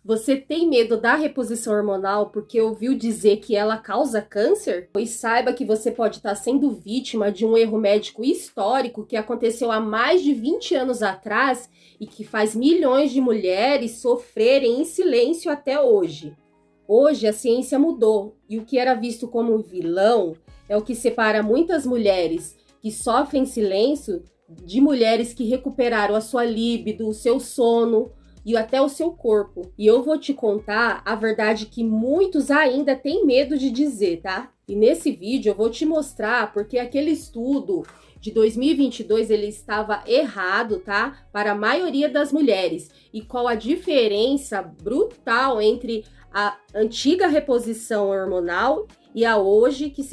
Você tem medo da reposição hormonal porque ouviu dizer que ela causa câncer? Pois saiba que você pode estar sendo vítima de um erro médico histórico que aconteceu há mais de 20 anos atrás e que faz milhões de mulheres sofrerem em silêncio até hoje. Hoje a ciência mudou e o que era visto como vilão é o que separa muitas mulheres que sofrem em silêncio de mulheres que recuperaram a sua libido, o seu sono e até o seu corpo. E eu vou te contar a verdade que muitos ainda têm medo de dizer, tá? E nesse vídeo eu vou te mostrar porque aquele estudo de 2022 ele estava errado, tá? Para a maioria das mulheres. E qual a diferença brutal entre a antiga reposição hormonal e a hoje que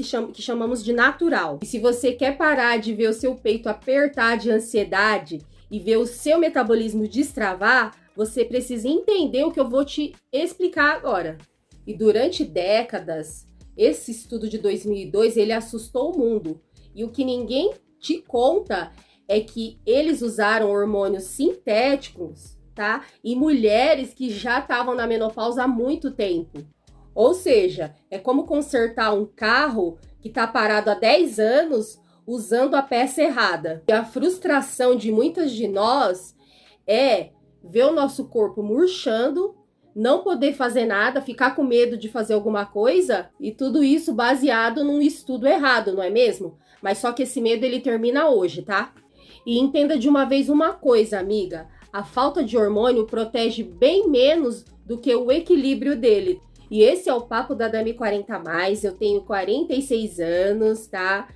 chamamos de natural. E se você quer parar de ver o seu peito apertar de ansiedade e ver o seu metabolismo destravar, você precisa entender o que eu vou te explicar agora. E durante décadas, esse estudo de 2002, ele assustou o mundo. E o que ninguém te conta é que eles usaram hormônios sintéticos, tá? E mulheres que já estavam na menopausa há muito tempo. Ou seja, é como consertar um carro que está parado há 10 anos usando a peça errada. E a frustração de muitas de nós é ver o nosso corpo murchando, não poder fazer nada, ficar com medo de fazer alguma coisa, e tudo isso baseado num estudo errado, não é mesmo? Mas só que esse medo ele termina hoje, tá? E entenda de uma vez uma coisa, amiga, a falta de hormônio protege bem menos do que o equilíbrio dele. E esse é o papo da Dami 40+, eu tenho 46 anos, tá?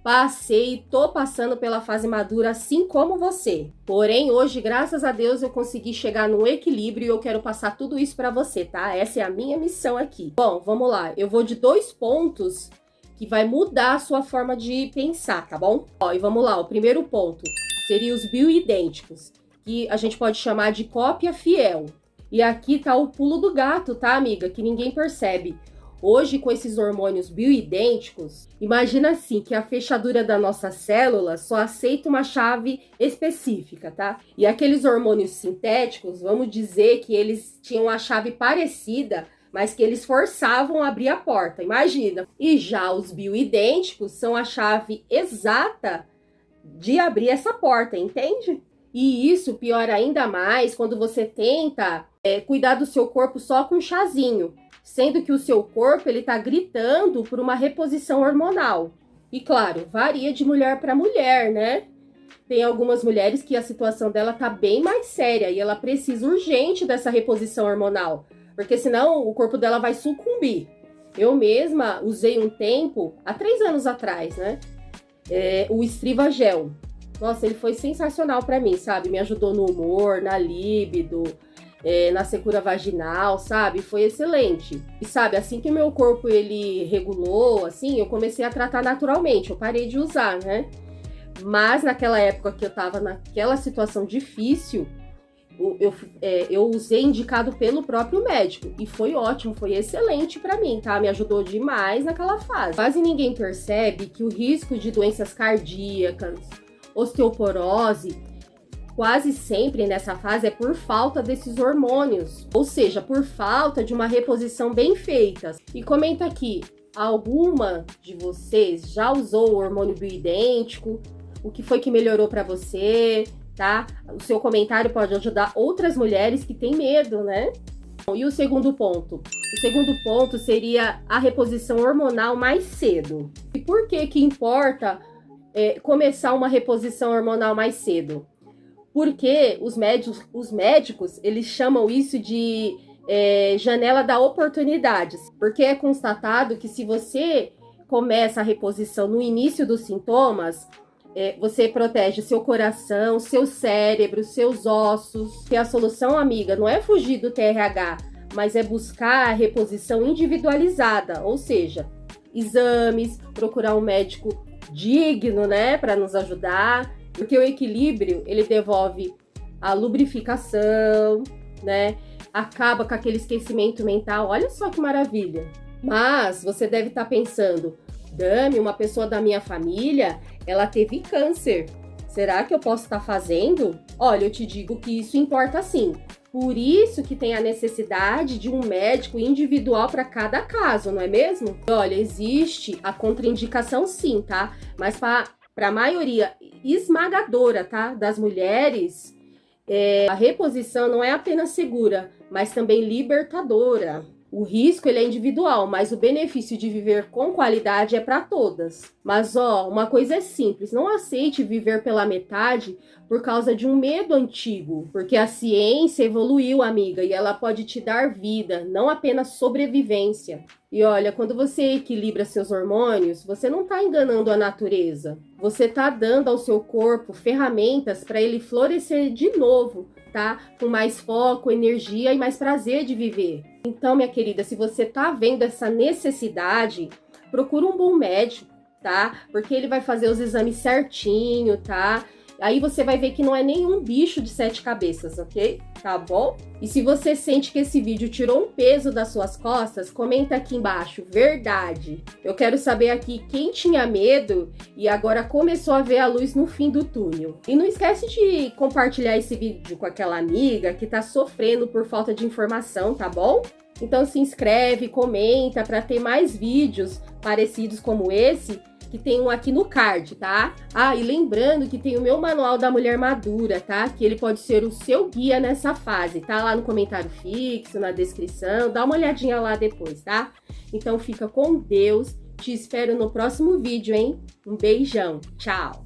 Passei e tô passando pela fase madura assim como você. Porém, hoje, graças a Deus, eu consegui chegar no equilíbrio e eu quero passar tudo isso pra você, tá? Essa é a minha missão aqui. Bom, vamos lá. Eu vou de 2 pontos que vai mudar a sua forma de pensar, tá bom? Ó, e vamos lá. O primeiro ponto seria os bioidênticos, que a gente pode chamar de cópia fiel. E aqui tá o pulo do gato, tá, amiga? Que ninguém percebe. Hoje, com esses hormônios bioidênticos, imagina assim, que a fechadura da nossa célula só aceita uma chave específica, tá? E aqueles hormônios sintéticos, vamos dizer que eles tinham a chave parecida, mas que eles forçavam a abrir a porta, imagina. E já os bioidênticos são a chave exata de abrir essa porta, entende? E isso piora ainda mais quando você tenta cuidar do seu corpo só com chazinho, sendo que o seu corpo ele tá gritando por uma reposição hormonal. E claro, varia de mulher para mulher, né? Tem algumas mulheres que a situação dela tá bem mais séria e ela precisa urgente dessa reposição hormonal, porque senão o corpo dela vai sucumbir. Eu mesma usei um tempo, há 3 anos atrás, né? O Estriva Gel. Nossa, ele foi sensacional para mim, sabe? Me ajudou no humor, na libido, na secura vaginal, sabe? Foi excelente. E sabe, assim que o meu corpo ele regulou, assim, eu comecei a tratar naturalmente. Eu parei de usar, né? Mas naquela época que eu tava naquela situação difícil, eu usei indicado pelo próprio médico. E foi ótimo, foi excelente pra mim, tá? Me ajudou demais naquela fase. Quase ninguém percebe que o risco de doenças cardíacas, osteoporose, quase sempre nessa fase é por falta desses hormônios, ou seja, por falta de uma reposição bem feita. E comenta aqui, alguma de vocês já usou o hormônio bioidêntico? O que foi que melhorou para você, tá? O seu comentário pode ajudar outras mulheres que têm medo, né? E o segundo ponto? O segundo ponto seria a reposição hormonal mais cedo. E por que que importa começar uma reposição hormonal mais cedo? Porque os médicos eles chamam isso de janela da oportunidade. Porque é constatado que se você começa a reposição no início dos sintomas, você protege seu coração, seu cérebro, seus ossos. E a solução, amiga, não é fugir do TRH, mas é buscar a reposição individualizada, ou seja, exames, procurar um médico digno, né, para nos ajudar, porque o equilíbrio, ele devolve a lubrificação, né, acaba com aquele esquecimento mental, olha só que maravilha. Mas você deve estar pensando, Dami, uma pessoa da minha família, ela teve câncer, será que eu posso estar fazendo? Olha, eu te digo que isso importa sim, Por isso que tem a necessidade de um médico individual para cada caso, não é mesmo? Olha, existe a contraindicação sim, tá? Mas para a maioria esmagadora, tá, das mulheres, a reposição não é apenas segura, mas também libertadora. O risco ele é individual, mas o benefício de viver com qualidade é para todas. Mas uma coisa é simples, não aceite viver pela metade por causa de um medo antigo, porque a ciência evoluiu, amiga, e ela pode te dar vida, não apenas sobrevivência. E olha, quando você equilibra seus hormônios, você não está enganando a natureza. Você está dando ao seu corpo ferramentas para ele florescer de novo, tá? Com mais foco, energia e mais prazer de viver. Então, minha querida, se você tá vendo essa necessidade, procura um bom médico, tá? Porque ele vai fazer os exames certinho, tá? Aí você vai ver que não é nenhum bicho de 7 cabeças, ok? Tá bom? E se você sente que esse vídeo tirou um peso das suas costas, comenta aqui embaixo, verdade. Eu quero saber aqui quem tinha medo e agora começou a ver a luz no fim do túnel. E não esquece de compartilhar esse vídeo com aquela amiga que tá sofrendo por falta de informação, tá bom? Então se inscreve, comenta para ter mais vídeos parecidos como esse, que tem um aqui no card, tá? Ah, e lembrando que tem o meu manual da mulher madura, tá? Que ele pode ser o seu guia nessa fase, tá? Lá no comentário fixo, na descrição, dá uma olhadinha lá depois, tá? Então fica com Deus, te espero no próximo vídeo, hein? Um beijão, tchau!